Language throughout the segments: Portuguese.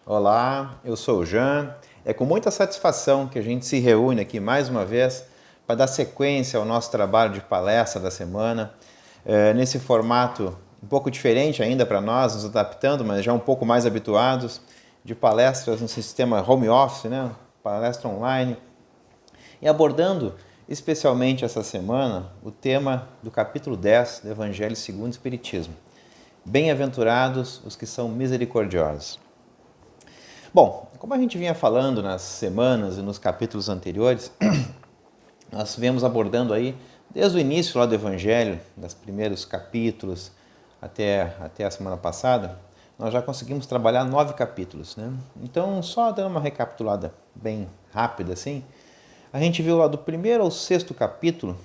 Olá, eu sou o Jean. É com muita satisfação que a gente se reúne aqui mais uma vez para dar sequência ao nosso trabalho de palestra da semana, nesse formato um pouco diferente ainda para nós, nos adaptando, mas já um pouco mais habituados, de palestras no sistema home office, né? Palestra online, e abordando especialmente essa semana o tema do capítulo 10 do Evangelho segundo o Espiritismo. Bem-aventurados os que são misericordiosos. Bom, como a gente vinha falando nas semanas e nos capítulos anteriores, nós viemos abordando aí, desde o início lá do Evangelho, dos primeiros capítulos até a semana passada, nós já conseguimos trabalhar 9 capítulos, né? Então, só dando uma recapitulada bem rápida assim, a gente viu lá do primeiro ao sexto capítulo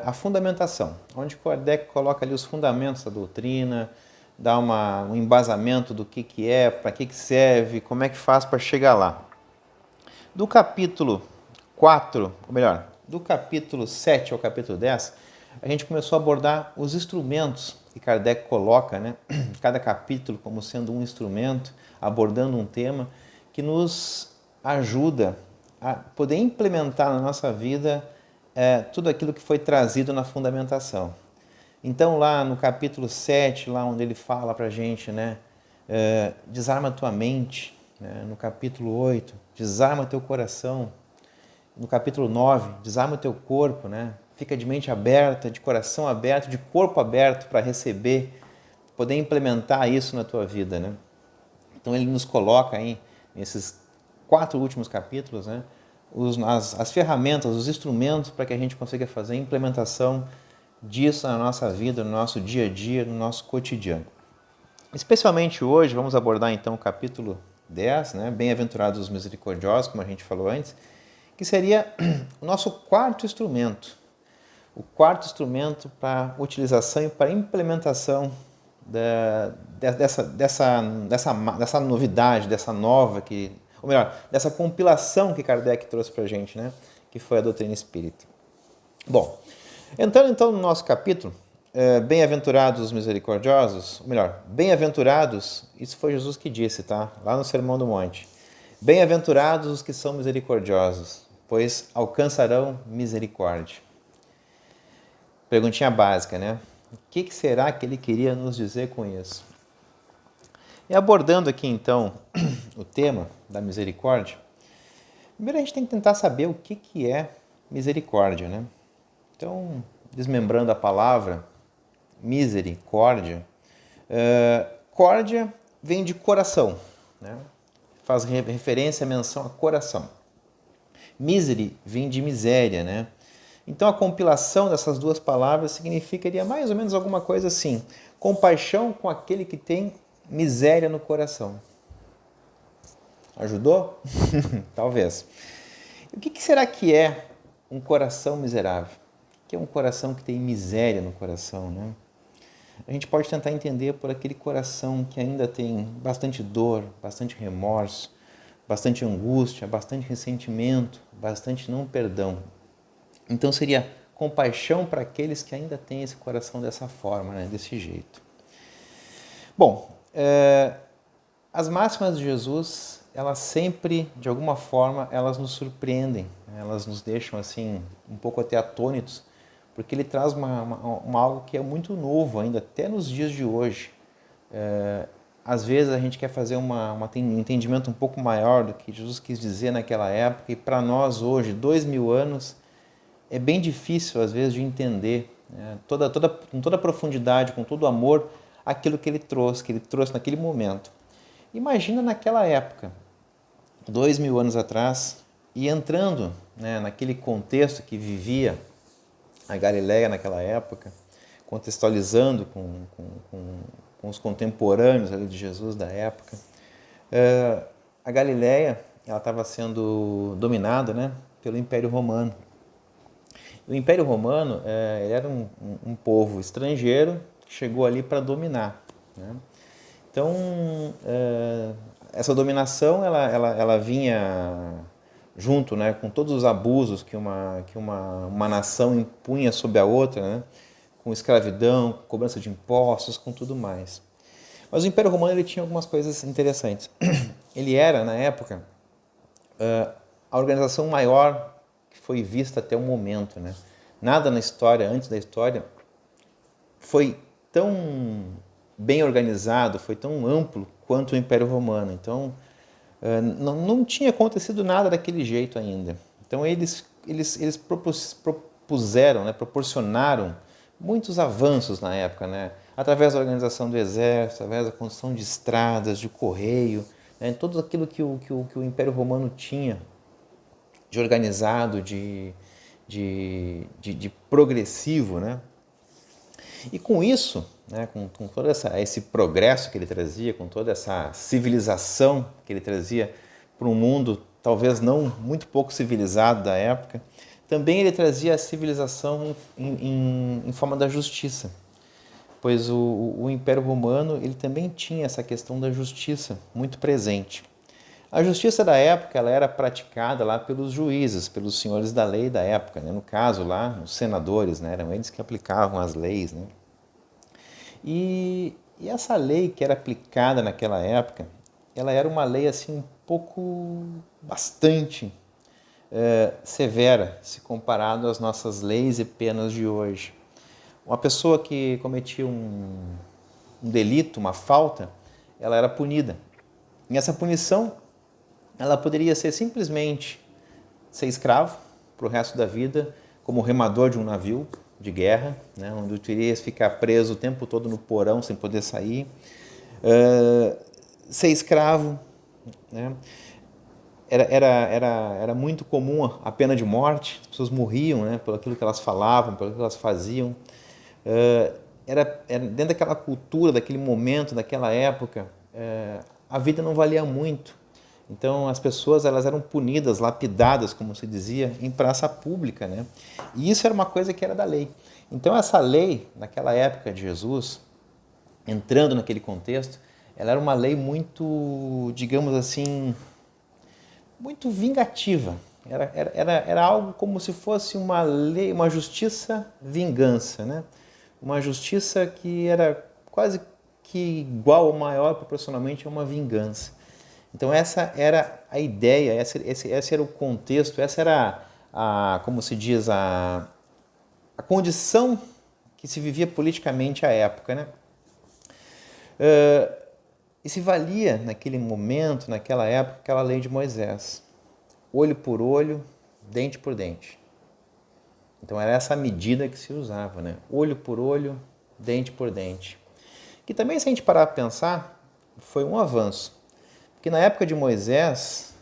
a fundamentação, onde Kardec coloca ali os fundamentos da doutrina, dá um embasamento do que é, para que serve, como é que faz para chegar lá. Do capítulo 4, ou melhor, do capítulo 7 ao capítulo 10, a gente começou a abordar os instrumentos que Kardec coloca, né? Cada capítulo como sendo um instrumento, abordando um tema que nos ajuda a poder implementar na nossa vida tudo aquilo que foi trazido na fundamentação. Então, lá no capítulo 7, lá onde ele fala para a gente, né, desarma a tua mente, né, no capítulo 8, desarma teu coração, no capítulo 9, desarma o teu corpo, né, fica de mente aberta, de coração aberto, de corpo aberto para receber, poder implementar isso na tua vida, né. Então, ele nos coloca aí, nesses 4 últimos capítulos, né, as ferramentas, os instrumentos para que a gente consiga fazer a implementação disso na nossa vida, no nosso dia a dia, no nosso cotidiano. Especialmente hoje, vamos abordar então o capítulo 10, né? Bem-aventurados os misericordiosos, como a gente falou antes, que seria o nosso quarto instrumento. O quarto instrumento para utilização e para implementação dessa novidade, dessa nova, ou melhor, dessa compilação que Kardec trouxe para a gente, né? Que foi a doutrina espírita. Bom, entrando então no nosso capítulo, bem-aventurados os misericordiosos, ou melhor, bem-aventurados, isso foi Jesus que disse, tá? Lá no Sermão do Monte. Bem-aventurados os que são misericordiosos, pois alcançarão misericórdia. Perguntinha básica, né? O que será que ele queria nos dizer com isso? E abordando aqui então o tema da misericórdia, primeiro a gente tem que tentar saber o que é misericórdia, né? Então, desmembrando a palavra misericórdia, córdia vem de coração, né? Faz referência, menção a coração. Miseri vem de miséria, né? Então a compilação dessas duas palavras significaria mais ou menos alguma coisa assim: compaixão com aquele que tem miséria no coração. Ajudou? Talvez. E o que será que é um coração miserável? O que é um coração que tem miséria no coração, né? A gente pode tentar entender por aquele coração que ainda tem bastante dor, bastante remorso, bastante angústia, bastante ressentimento, bastante não perdão. Então seria compaixão para aqueles que ainda têm esse coração dessa forma, né? Desse jeito. Bom, as máximas de Jesus, elas sempre, de alguma forma, elas nos surpreendem, né? Elas nos deixam assim um pouco até atônitos, porque ele traz algo que é muito novo ainda, até nos dias de hoje. Às vezes a gente quer fazer um entendimento um pouco maior do que Jesus quis dizer naquela época, e para nós hoje, 2000 anos, é bem difícil às vezes de entender, né? Com toda a profundidade, com todo o amor, aquilo que ele trouxe naquele momento. Imagina naquela época, 2000 anos atrás, e entrando, né, naquele contexto que vivia a Galileia naquela época, contextualizando com os contemporâneos ali de Jesus da época. A Galileia estava sendo dominada, né, pelo Império Romano. O Império Romano ele era um povo estrangeiro que chegou ali para dominar, né? Então, essa dominação ela vinha junto, né, com todos os abusos que uma nação impunha sobre a outra, né, com escravidão, com cobrança de impostos, com tudo mais. Mas o Império Romano ele tinha algumas coisas interessantes. Ele era, na época, a organização maior que foi vista até o momento, né? Nada na história, antes da história, foi tão bem organizado, foi tão amplo quanto o Império Romano. Então, não tinha acontecido nada daquele jeito ainda. Então, eles propuseram, né, proporcionaram muitos avanços na época, né? Através da organização do exército, através da construção de estradas, de correio, né? Tudo aquilo que o Império Romano tinha de organizado, de progressivo, né? E com isso, né, com todo esse progresso que ele trazia, com toda essa civilização que ele trazia para um mundo talvez não muito pouco civilizado da época, também ele trazia a civilização em forma da justiça, pois o Império Romano ele também tinha essa questão da justiça muito presente. A justiça da época ela era praticada lá pelos juízes, pelos senhores da lei da época, né? No caso lá, os senadores, né? Eram eles que aplicavam as leis, né? E essa lei que era aplicada naquela época, ela era uma lei assim um pouco, bastante severa, se comparado às nossas leis e penas de hoje. Uma pessoa que cometia um delito, uma falta, ela era punida. E essa punição ela poderia ser simplesmente ser escravo para o resto da vida, como remador de um navio de guerra, né, onde tu irias ficar preso o tempo todo no porão sem poder sair, ser escravo, né? Era muito comum a pena de morte, as pessoas morriam, né, pelo aquilo que elas falavam, pelo que elas faziam. Era dentro daquela cultura, daquele momento, daquela época, a vida não valia muito. Então as pessoas elas eram punidas, lapidadas, como se dizia, em praça pública, né? E isso era uma coisa que era da lei. Então essa lei, naquela época de Jesus, entrando naquele contexto, ela era uma lei muito, digamos assim, muito vingativa. Era algo como se fosse uma lei, uma justiça-vingança, né? Uma justiça que era quase que igual ou maior proporcionalmente a uma vingança. Então essa era a ideia, esse era o contexto, essa era como se diz, a condição que se vivia politicamente à época, né? E se valia naquele momento, naquela época, aquela lei de Moisés. Olho por olho, dente por dente. Então era essa a medida que se usava, né? Olho por olho, dente por dente. Que também, se a gente parar para pensar, foi um avanço. Porque na época de Moisés,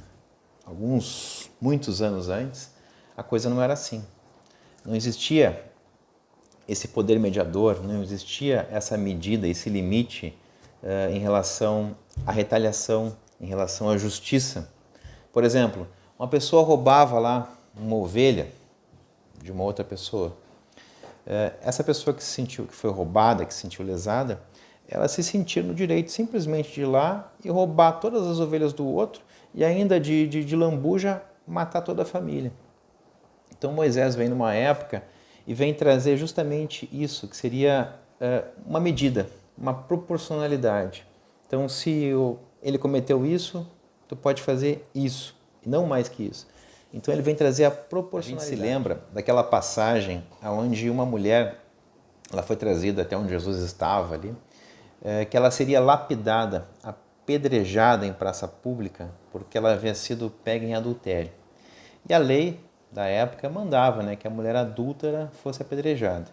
muitos anos antes, a coisa não era assim. Não existia esse poder mediador, não existia essa medida, esse limite em relação à retaliação, em relação à justiça. Por exemplo, uma pessoa roubava lá uma ovelha de uma outra pessoa. Essa pessoa que se sentiu que foi roubada, que se sentiu lesada, ela se sentia no direito simplesmente de ir lá e roubar todas as ovelhas do outro e ainda de lambuja matar toda a família. Então Moisés vem numa época e vem trazer justamente isso, que seria uma medida, uma proporcionalidade. Então se ele cometeu isso, tu pode fazer isso, e não mais que isso. Então ele vem trazer a proporcionalidade. A gente se lembra daquela passagem onde uma mulher, ela foi trazida até onde Jesus estava ali, que ela seria lapidada, apedrejada em praça pública, porque ela havia sido pega em adultério. E a lei da época mandava, né, que a mulher adúltera fosse apedrejada.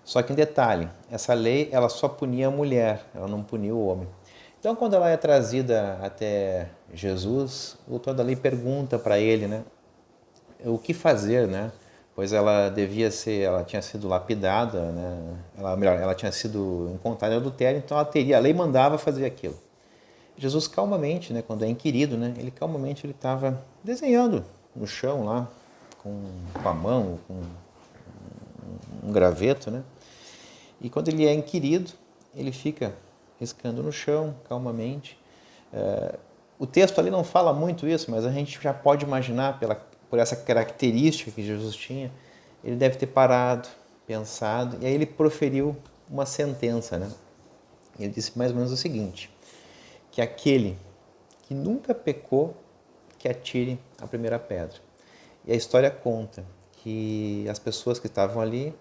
Só que, em detalhe, essa lei ela só punia a mulher, ela não punia o homem. Então, quando ela é trazida até Jesus, o doutor da lei pergunta para ele, né, o que fazer, né? Pois ela tinha sido lapidada, né? Ela tinha sido encontrada em adultério, então a lei mandava fazer aquilo. Jesus calmamente, né, quando é inquirido, né, ele calmamente estava desenhando no chão lá, com a mão, com um graveto, né? E quando ele é inquirido, ele fica riscando no chão, calmamente. O texto ali não fala muito isso, mas a gente já pode imaginar por essa característica que Jesus tinha, ele deve ter parado, pensado, e aí ele proferiu uma sentença, né? Ele disse mais ou menos o seguinte, que aquele que nunca pecou, que atire a primeira pedra. E a história conta que as pessoas que estavam ali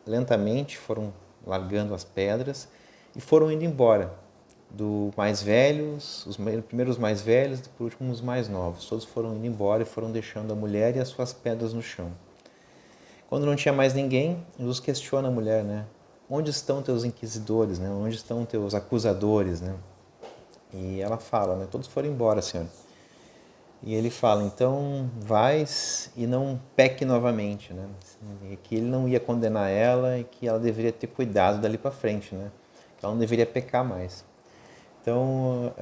lentamente foram largando as pedras e foram indo embora, do mais velhos, primeiros mais velhos, por último os mais novos. Todos foram indo embora e foram deixando a mulher e as suas pedras no chão. Quando não tinha mais ninguém, Jesus questiona a mulher, né? Onde estão teus inquisidores, né? Onde estão teus acusadores, né? E ela fala, né? Todos foram embora, Senhor. E ele fala, então vais e não peque novamente, né? E que ele não ia condenar ela e que ela deveria ter cuidado dali para frente, né? Que ela não deveria pecar mais. Então,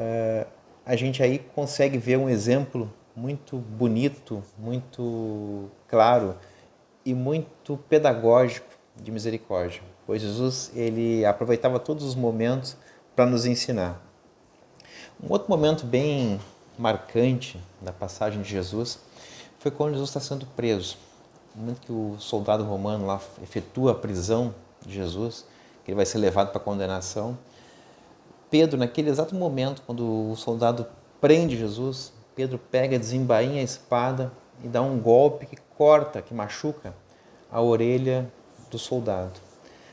a gente aí consegue ver um exemplo muito bonito, muito claro e muito pedagógico de misericórdia. Pois Jesus, ele aproveitava todos os momentos para nos ensinar. Um outro momento bem marcante da passagem de Jesus foi quando Jesus está sendo preso. No momento que o soldado romano lá efetua a prisão de Jesus, que ele vai ser levado para a condenação, Pedro, naquele exato momento, quando o soldado prende Jesus, Pedro pega, desembainha a espada e dá um golpe que corta, que machuca a orelha do soldado.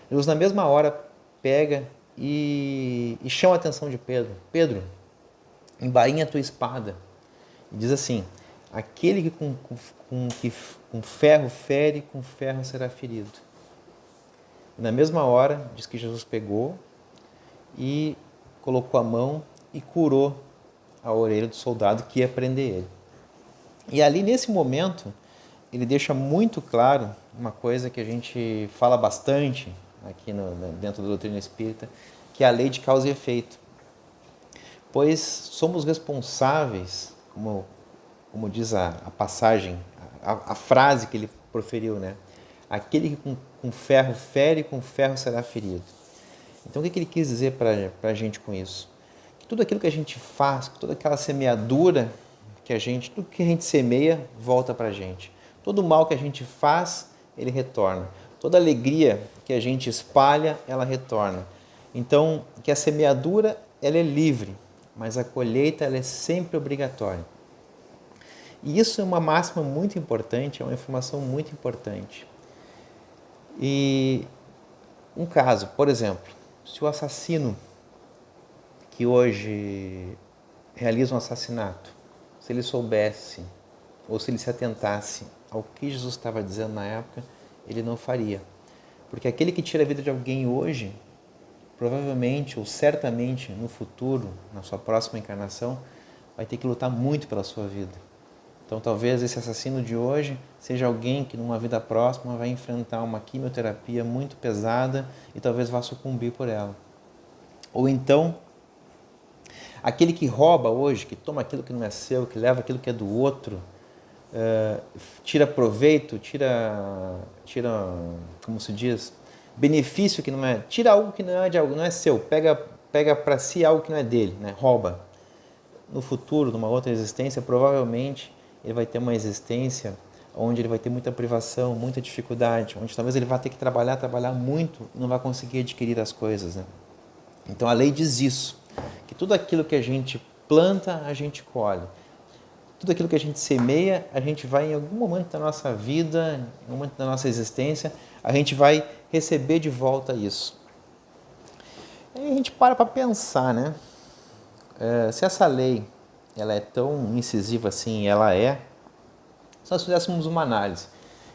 Jesus, na mesma hora, pega e chama a atenção de Pedro. Pedro, embainha a tua espada. E diz assim, aquele que com ferro fere, com ferro será ferido. E na mesma hora, diz que Jesus pegou e colocou a mão e curou a orelha do soldado que ia prender ele. E ali, nesse momento, ele deixa muito claro uma coisa que a gente fala bastante aqui dentro da doutrina espírita, que é a lei de causa e efeito. Pois somos responsáveis, como diz a passagem, a frase que ele proferiu, né? Aquele que com ferro fere, com ferro será ferido. Então, o que ele quis dizer para a gente com isso? Que tudo aquilo que a gente faz, toda aquela semeadura tudo que a gente semeia, volta para a gente. Todo o mal que a gente faz, ele retorna. Toda alegria que a gente espalha, ela retorna. Então, que a semeadura, ela é livre, mas a colheita, ela é sempre obrigatória. E isso é uma máxima muito importante, é uma informação muito importante. E um caso, por exemplo, se o assassino que hoje realiza um assassinato, se ele soubesse ou se ele se atentasse ao que Jesus estava dizendo na época, ele não faria. Porque aquele que tira a vida de alguém hoje, provavelmente ou certamente no futuro, na sua próxima encarnação, vai ter que lutar muito pela sua vida. Então talvez esse assassino de hoje seja alguém que numa vida próxima vai enfrentar uma quimioterapia muito pesada e talvez vá sucumbir por ela. Ou então, aquele que rouba hoje, que toma aquilo que não é seu, que leva aquilo que é do outro, tira proveito, tira, como se diz, benefício que não é, tira algo que não é de algo, não é seu, pega para si algo que não é dele, né? Rouba. No futuro, numa outra existência, provavelmente ele vai ter uma existência onde ele vai ter muita privação, muita dificuldade, onde talvez ele vá ter que trabalhar muito e não vai conseguir adquirir as coisas, né? Então a lei diz isso, que tudo aquilo que a gente planta, a gente colhe. Tudo aquilo que a gente semeia, a gente vai em algum momento da nossa vida, em algum momento da nossa existência, a gente vai receber de volta isso. Aí a gente para pensar, né? Se essa lei ela é tão incisiva assim, ela se nós fizéssemos uma análise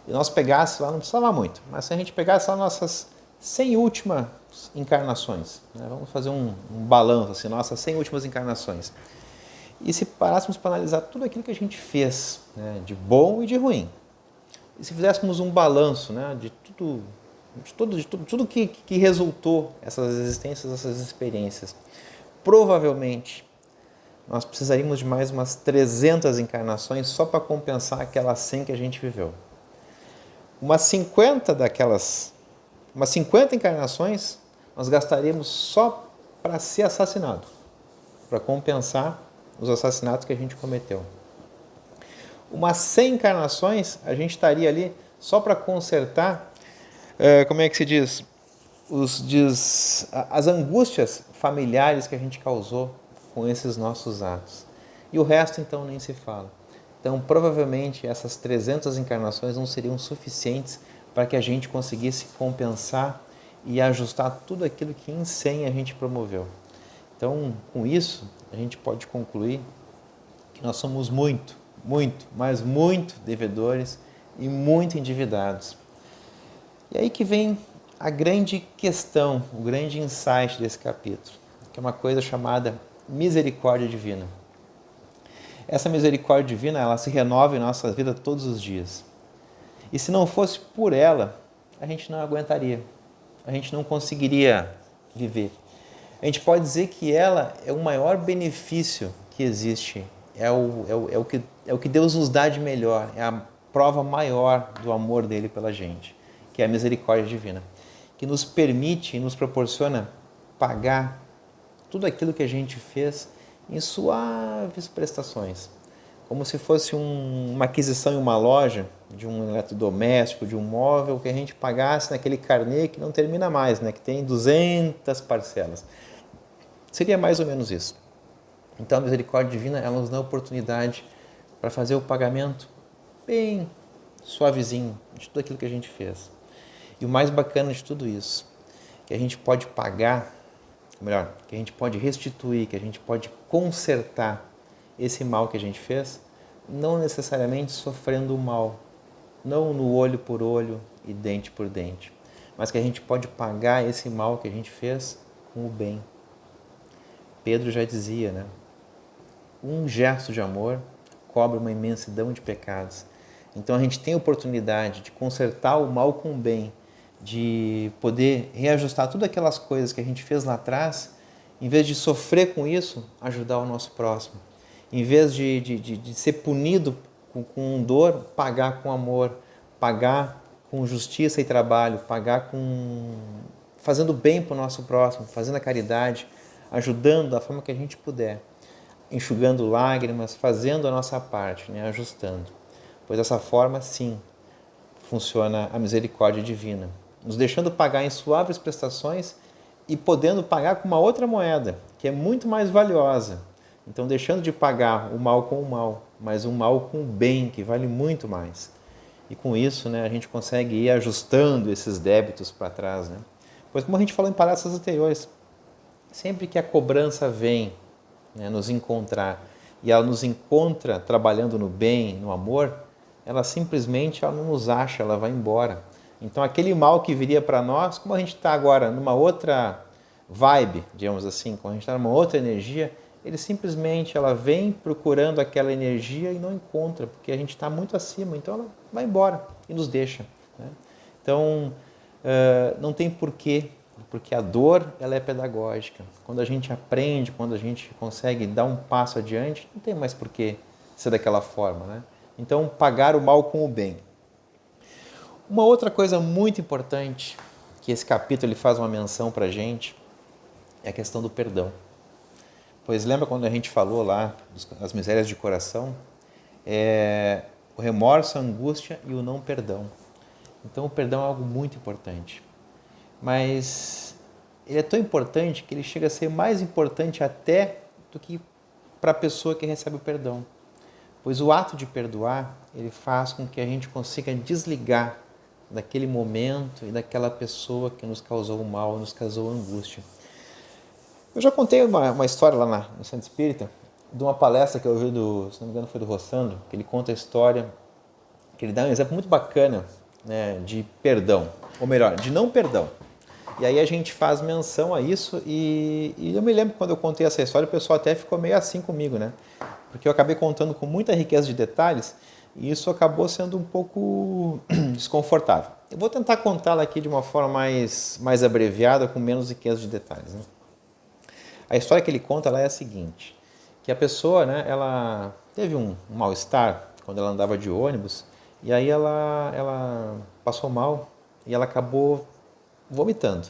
e nós pegássemos lá, não precisava muito, mas se a gente pegasse lá nossas 100 últimas encarnações, né? Vamos fazer um balanço, assim, nossas 100 últimas encarnações, e se parássemos para analisar tudo aquilo que a gente fez, né, de bom e de ruim, e se fizéssemos um balanço, né, de tudo que resultou essas existências, essas experiências, provavelmente nós precisaríamos de mais umas 300 encarnações só para compensar aquelas 100 que a gente viveu. Umas 50 encarnações nós gastaríamos só para ser assassinado, para compensar os assassinatos que a gente cometeu. Umas 100 encarnações a gente estaria ali só para consertar, como é que se diz? as angústias familiares que a gente causou com esses nossos atos. E o resto, então, nem se fala. Então, provavelmente, essas 300 encarnações não seriam suficientes para que a gente conseguisse compensar e ajustar tudo aquilo que em 100 a gente promoveu. Então, com isso, a gente pode concluir que nós somos muito, mas muito devedores e muito endividados. E aí que vem a grande questão, o grande insight desse capítulo, que é uma coisa chamada misericórdia divina. Essa misericórdia divina, ela se renova em nossa vida todos os dias. E se não fosse por ela, a gente não aguentaria, a gente não conseguiria viver. A gente pode dizer que ela é o maior benefício que existe, é o que Deus nos dá de melhor, é a prova maior do amor dele pela gente, que é a misericórdia divina, que nos permite e nos proporciona pagar tudo aquilo que a gente fez em suaves prestações, como se fosse uma aquisição em uma loja, de um eletrodoméstico, de um móvel, que a gente pagasse naquele carnê que não termina mais, né? Que tem 200 parcelas. Seria mais ou menos isso. Então a misericórdia divina, ela nos dá a oportunidade para fazer o pagamento bem suavezinho de tudo aquilo que a gente fez. E o mais bacana de tudo isso, que a gente pode pagar, ou melhor, que a gente pode restituir, que a gente pode consertar esse mal que a gente fez, não necessariamente sofrendo o mal, não no olho por olho e dente por dente, mas que a gente pode pagar esse mal que a gente fez com o bem. Pedro já dizia, né? Um gesto de amor cobre uma imensidão de pecados. Então a gente tem a oportunidade de consertar o mal com o bem, de poder reajustar todas aquelas coisas que a gente fez lá atrás, em vez de sofrer com isso, ajudar o nosso próximo. Em vez de ser punido com dor, pagar com amor, pagar com justiça e trabalho, pagar fazendo bem para o nosso próximo, fazendo a caridade, ajudando da forma que a gente puder, enxugando lágrimas, fazendo a nossa parte, né? Ajustando. Pois dessa forma, sim, funciona a misericórdia divina, nos deixando pagar em suaves prestações e podendo pagar com uma outra moeda, que é muito mais valiosa. Então, deixando de pagar o mal com o mal, mas o mal com o bem, que vale muito mais. E com isso, né, a gente consegue ir ajustando esses débitos para trás, né? Pois, como a gente falou em palestras anteriores, sempre que a cobrança vem, né, nos encontrar, e ela nos encontra trabalhando no bem, no amor, ela simplesmente ela não nos acha, ela vai embora. Então aquele mal que viria para nós, como a gente está agora numa outra vibe, digamos assim, como a gente está numa outra energia, ele simplesmente ela vem procurando aquela energia e não encontra, porque a gente está muito acima, então ela vai embora e nos deixa, né? Então não tem porquê, porque a dor ela é pedagógica. Quando a gente aprende, quando a gente consegue dar um passo adiante, não tem mais porquê ser daquela forma, né? Então, pagar o mal com o bem. Uma outra coisa muito importante, que esse capítulo ele faz uma menção para a gente, é a questão do perdão. Pois lembra quando a gente falou lá das misérias de coração? O remorso, a angústia e o não perdão. Então, o perdão é algo muito importante. Mas ele é tão importante que ele chega a ser mais importante até do que para a pessoa que recebe o perdão. Pois o ato de perdoar, ele faz com que a gente consiga desligar daquele momento e daquela pessoa que nos causou o mal, nos causou a angústia. Eu já contei uma história lá no Centro Espírita, de uma palestra que eu ouvi se não me engano foi do Rossandro, que ele conta a história, que ele dá um exemplo muito bacana, né, de perdão, ou melhor, de não perdão. E aí a gente faz menção a isso e eu me lembro quando eu contei essa história, o pessoal até ficou meio assim comigo, né? Porque eu acabei contando com muita riqueza de detalhes e isso acabou sendo um pouco desconfortável. Eu vou tentar contá-la aqui de uma forma mais abreviada, com menos riqueza de detalhes, né? A história que ele conta lá é a seguinte, que a pessoa, né, ela teve um mal-estar quando ela andava de ônibus e aí ela passou mal e ela acabou vomitando.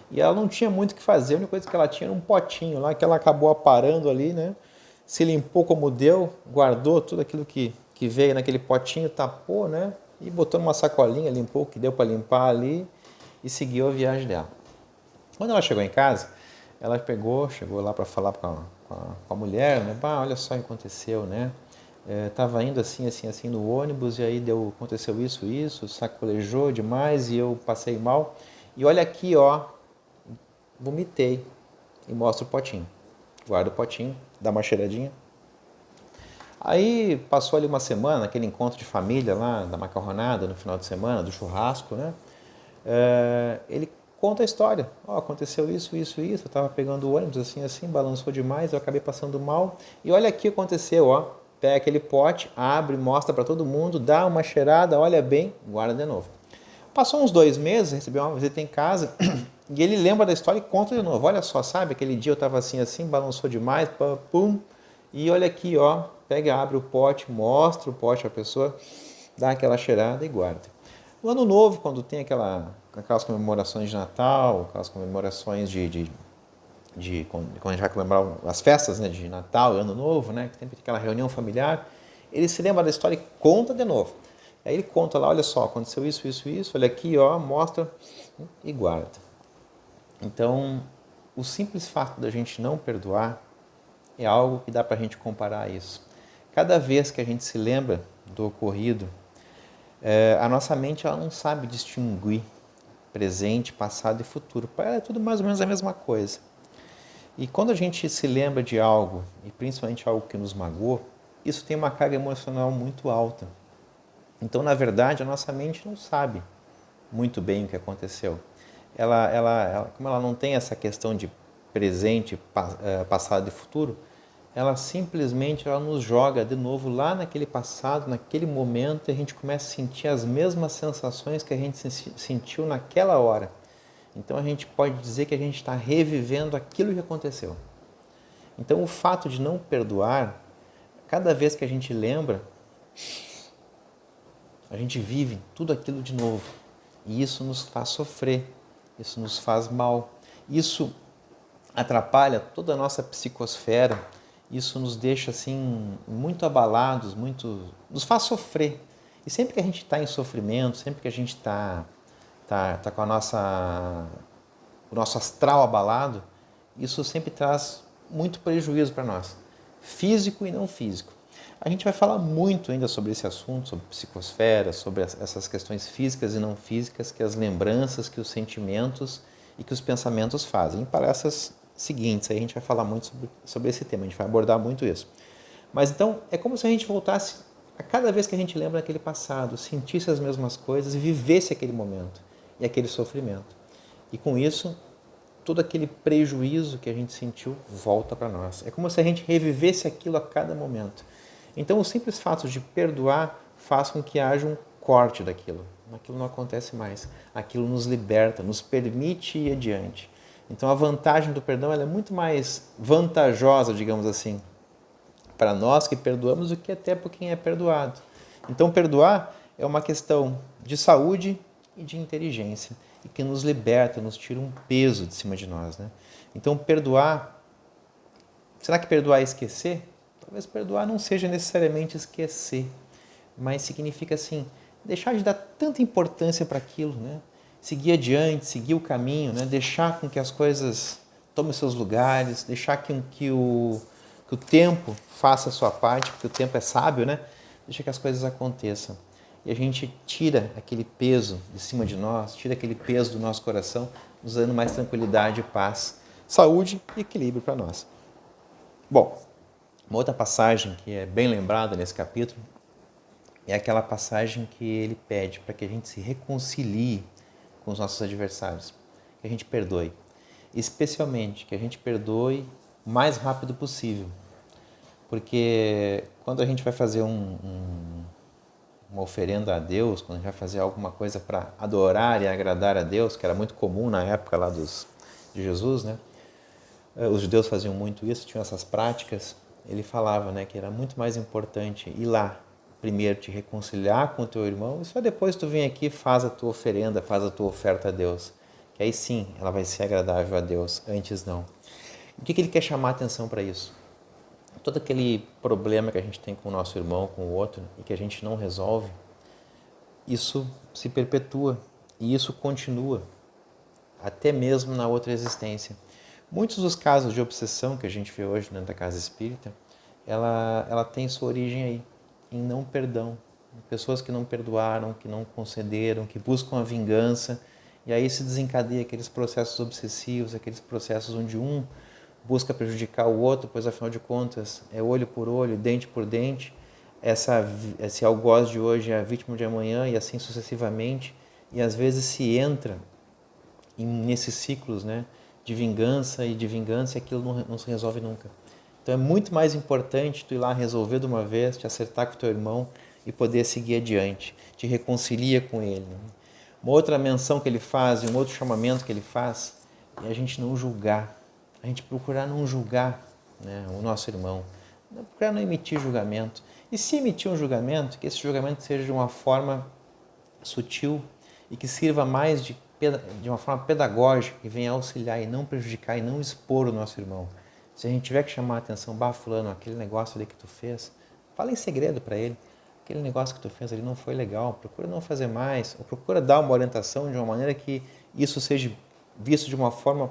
E ela não tinha muito o que fazer, a única coisa que ela tinha era um potinho lá, que ela acabou aparando ali, né? Se limpou como deu, guardou tudo aquilo que veio naquele potinho, tapou, né? E botou numa sacolinha, limpou o que deu para limpar ali e seguiu a viagem dela. Quando ela chegou em casa, ela chegou lá para falar com a mulher, né? Bah, olha só o que aconteceu, né? Tava indo assim, assim, assim no ônibus e aí aconteceu isso, sacolejou demais e eu passei mal. E olha aqui, ó, vomitei. E mostra o potinho. Guarda o potinho, dá uma cheiradinha. Aí passou ali uma semana, aquele encontro de família lá, da macarronada no final de semana, do churrasco, né? Ele conta a história. Ó, aconteceu isso, eu estava pegando o ônibus assim, assim, balançou demais, eu acabei passando mal. E olha aqui o que aconteceu, ó. Pega aquele pote, abre, mostra para todo mundo, dá uma cheirada, olha bem, guarda de novo. Passou uns 2 meses, recebeu uma visita em casa e ele lembra da história e conta de novo. Olha só, sabe, aquele dia eu estava assim, assim, balançou demais, pum, e olha aqui, ó, pega, abre o pote, mostra o pote à pessoa, dá aquela cheirada e guarda. No ano novo, quando tem aquelas comemorações de Natal, aquelas comemorações quando a gente vai comemorar as festas, né, de Natal e Ano Novo, né, que sempre tem aquela reunião familiar, ele se lembra da história e conta de novo. Aí ele conta lá, olha só, aconteceu isso, olha aqui, ó, mostra e guarda. Então, o simples fato da gente não perdoar é algo que dá para a gente comparar a isso. Cada vez que a gente se lembra do ocorrido, a nossa mente ela não sabe distinguir presente, passado e futuro. Para ela é tudo mais ou menos a mesma coisa. E quando a gente se lembra de algo, e principalmente algo que nos magoou, isso tem uma carga emocional muito alta. Então, na verdade, a nossa mente não sabe muito bem o que aconteceu. Como ela não tem essa questão de presente, passado e futuro, ela simplesmente nos joga de novo lá naquele passado, naquele momento, e a gente começa a sentir as mesmas sensações que a gente sentiu naquela hora. Então a gente pode dizer que a gente está revivendo aquilo que aconteceu. Então o fato de não perdoar, cada vez que a gente lembra, a gente vive tudo aquilo de novo. E isso nos faz sofrer, isso nos faz mal, isso atrapalha toda a nossa psicosfera, isso nos deixa assim muito abalados, nos faz sofrer. E sempre que a gente está em sofrimento, sempre que a gente está com o nosso astral abalado, isso sempre traz muito prejuízo para nós, físico e não físico. A gente vai falar muito ainda sobre esse assunto, sobre psicosfera, sobre essas questões físicas e não físicas, que as lembranças, que os sentimentos e que os pensamentos fazem. Em palestras seguintes, aí a gente vai falar muito sobre esse tema, a gente vai abordar muito isso. Mas então, é como se a gente voltasse, a cada vez que a gente lembra daquele passado, sentisse as mesmas coisas e vivesse aquele momento e aquele sofrimento. E com isso, todo aquele prejuízo que a gente sentiu volta para nós. É como se a gente revivesse aquilo a cada momento. Então, o simples fato de perdoar faz com que haja um corte daquilo. Aquilo não acontece mais. Aquilo nos liberta, nos permite ir adiante. Então, a vantagem do perdão ela é muito mais vantajosa, digamos assim, para nós que perdoamos do que até para quem é perdoado. Então, perdoar é uma questão de saúde e de inteligência e que nos liberta, nos tira um peso de cima de nós, né? Então, perdoar... Será que perdoar é esquecer? Talvez perdoar não seja necessariamente esquecer, mas significa assim, deixar de dar tanta importância para aquilo, né? Seguir adiante, seguir o caminho, né? Deixar com que as coisas tomem seus lugares, deixar que o tempo faça a sua parte, porque o tempo é sábio, né? Deixa que as coisas aconteçam. E a gente tira aquele peso de cima de nós, tira aquele peso do nosso coração, nos dando mais tranquilidade, paz, saúde e equilíbrio para nós. Bom, uma outra passagem que é bem lembrada nesse capítulo é aquela passagem que ele pede para que a gente se reconcilie com os nossos adversários, que a gente perdoe. Especialmente que a gente perdoe o mais rápido possível. Porque quando a gente vai fazer uma oferenda a Deus, quando a gente vai fazer alguma coisa para adorar e agradar a Deus, que era muito comum na época lá de Jesus, né? Os judeus faziam muito isso, tinham essas práticas. Ele falava, né, que era muito mais importante ir lá, primeiro te reconciliar com o teu irmão, e só depois tu vem aqui e faz a tua oferenda, faz a tua oferta a Deus. Que aí sim, ela vai ser agradável a Deus, antes não. O que ele quer chamar a atenção para isso? Todo aquele problema que a gente tem com o nosso irmão, com o outro, e que a gente não resolve, isso se perpetua e isso continua até mesmo na outra existência. Muitos dos casos de obsessão que a gente vê hoje dentro da casa espírita, ela tem sua origem aí, em não perdão. Pessoas que não perdoaram, que não concederam, que buscam a vingança, e aí se desencadeia aqueles processos obsessivos, aqueles processos onde um busca prejudicar o outro, pois afinal de contas é olho por olho, dente por dente. Esse algoz de hoje é a vítima de amanhã e assim sucessivamente. E às vezes se entra nesses ciclos, né, de vingança e aquilo não se resolve nunca. Então é muito mais importante tu ir lá resolver de uma vez, te acertar com o teu irmão e poder seguir adiante. Te reconcilia com ele. Né? Uma outra menção que ele faz, um outro chamamento que ele faz, é a gente não julgar. A gente procurar não julgar, né, o nosso irmão. Procurar não emitir julgamento. E se emitir um julgamento, que esse julgamento seja de uma forma sutil e que sirva mais de uma forma pedagógica, que venha auxiliar e não prejudicar e não expor o nosso irmão. Se a gente tiver que chamar a atenção, fulano, aquele negócio ali que tu fez, fala em segredo para ele. Aquele negócio que tu fez ali não foi legal, procura não fazer mais, ou procura dar uma orientação de uma maneira que isso seja visto de uma forma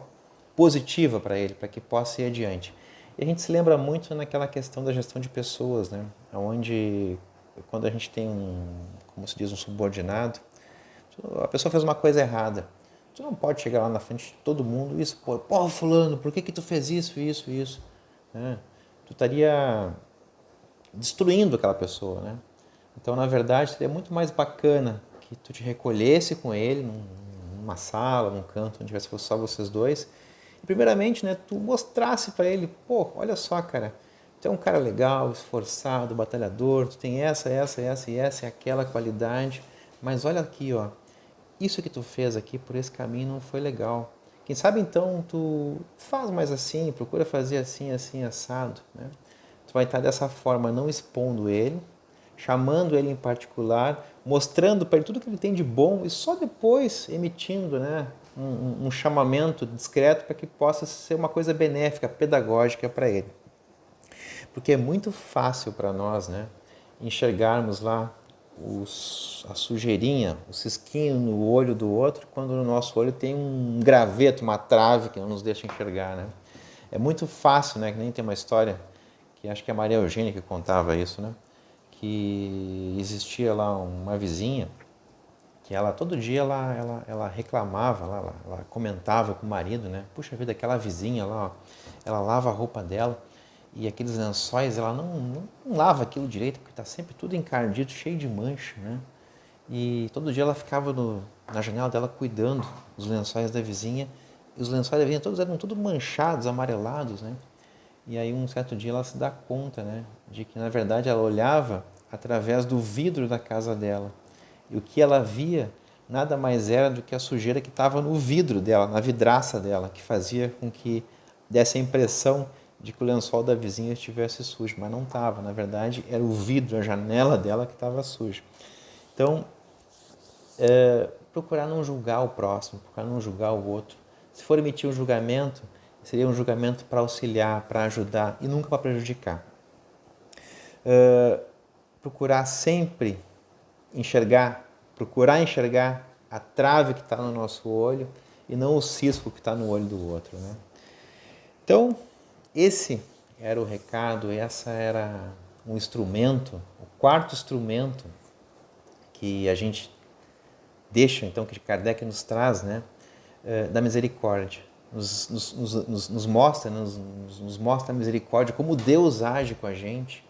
positiva para ele, para que possa ir adiante. E a gente se lembra muito naquela questão da gestão de pessoas, né? Onde, quando a gente tem como se diz, um subordinado, a pessoa fez uma coisa errada. Tu não pode chegar lá na frente de todo mundo e expor, pô, fulano, por que tu fez isso? Né? Tu estaria destruindo aquela pessoa, né? Então, na verdade, seria muito mais bacana que tu te recolhesse com ele numa sala, num canto, onde tivesse só vocês dois. E, primeiramente, né, tu mostrasse para ele, pô, olha só, cara, tu é um cara legal, esforçado, batalhador, tu tem essa e aquela qualidade, mas olha aqui, ó, isso que tu fez aqui por esse caminho não foi legal. Quem sabe, então, tu faz mais assim, procura fazer assim, assado, né? Tu vai estar dessa forma, não expondo ele, chamando ele em particular, mostrando para ele tudo que ele tem de bom e só depois emitindo, né, um chamamento discreto para que possa ser uma coisa benéfica, pedagógica para ele. Porque é muito fácil para nós, né, enxergarmos lá a sujeirinha, o cisquinho no olho do outro, quando no nosso olho tem um graveto, uma trave que não nos deixa enxergar. Né? É muito fácil, né, que nem tem uma história, que acho que é a Maria Eugênia que contava isso, né? Que existia lá uma vizinha que ela todo dia ela reclamava, ela comentava com o marido, né? Puxa vida, aquela vizinha lá, ó, ela lava a roupa dela e aqueles lençóis, ela não lava aquilo direito, porque está sempre tudo encardido, cheio de mancha, né? E todo dia ela ficava na janela dela cuidando dos lençóis da vizinha, e os lençóis da vizinha todos eram tudo manchados, amarelados, né? E aí um certo dia ela se dá conta, né, de que na verdade ela olhava através do vidro da casa dela. E o que ela via nada mais era do que a sujeira que estava no vidro dela, na vidraça dela, que fazia com que desse a impressão de que o lençol da vizinha estivesse sujo, mas não estava. Na verdade, era o vidro, a janela dela que estava suja. Então, procurar não julgar o próximo, procurar não julgar o outro. Se for emitir um julgamento, seria um julgamento para auxiliar, para ajudar e nunca para prejudicar. Procurar sempre procurar enxergar a trave que está no nosso olho e não o cisco que está no olho do outro. Né? Então, esse era o recado, essa era um instrumento, o quarto instrumento que a gente deixa, então, que Kardec nos traz, né, da misericórdia. Nos mostra a misericórdia, como Deus age com a gente,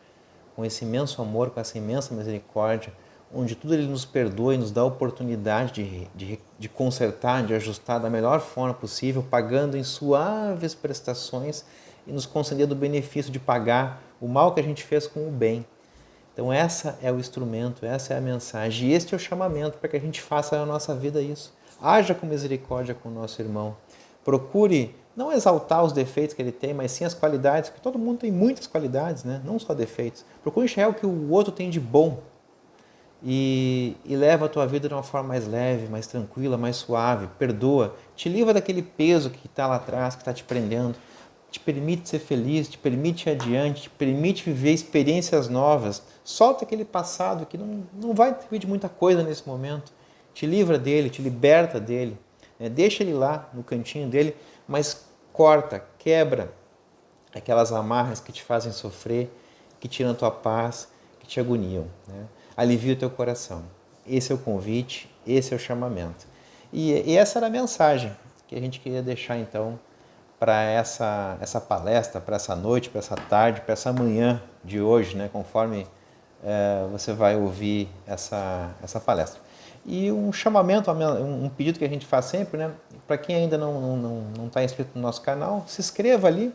com esse imenso amor, com essa imensa misericórdia, onde tudo Ele nos perdoa e nos dá a oportunidade de consertar, de ajustar da melhor forma possível, pagando em suaves prestações e nos concedendo o benefício de pagar o mal que a gente fez com o bem. Então essa é o instrumento, essa é a mensagem, e este é o chamamento para que a gente faça na nossa vida isso. Haja com misericórdia com o nosso irmão. Procure não exaltar os defeitos que ele tem, mas sim as qualidades, porque todo mundo tem muitas qualidades, né? Não só defeitos. Procure enxergar o que o outro tem de bom e leva a tua vida de uma forma mais leve, mais tranquila, mais suave. Perdoa, te livra daquele peso que está lá atrás, que está te prendendo. Te permite ser feliz, te permite ir adiante, te permite viver experiências novas. Solta aquele passado que não vai servir de muita coisa nesse momento. Te livra dele, te liberta dele. Deixa ele lá no cantinho dele, mas corta, quebra aquelas amarras que te fazem sofrer, que tiram a tua paz, que te agoniam, né? Alivia o teu coração. Esse é o convite, esse é o chamamento. E essa era a mensagem que a gente queria deixar então para essa palestra, para essa noite, para essa tarde, para essa manhã de hoje, né? Conforme você vai ouvir essa palestra. E um chamamento, um pedido que a gente faz sempre, né? Para quem ainda não está inscrito no nosso canal, se inscreva ali,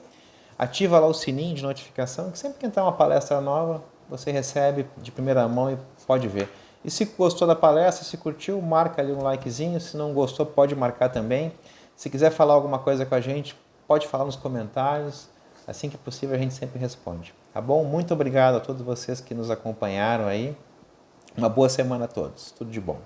ativa lá o sininho de notificação, que sempre que entrar uma palestra nova, você recebe de primeira mão e pode ver. E se gostou da palestra, se curtiu, marca ali um likezinho, se não gostou, pode marcar também. Se quiser falar alguma coisa com a gente, pode falar nos comentários, assim que possível a gente sempre responde. Tá bom? Muito obrigado a todos vocês que nos acompanharam aí. Uma boa semana a todos. Tudo de bom.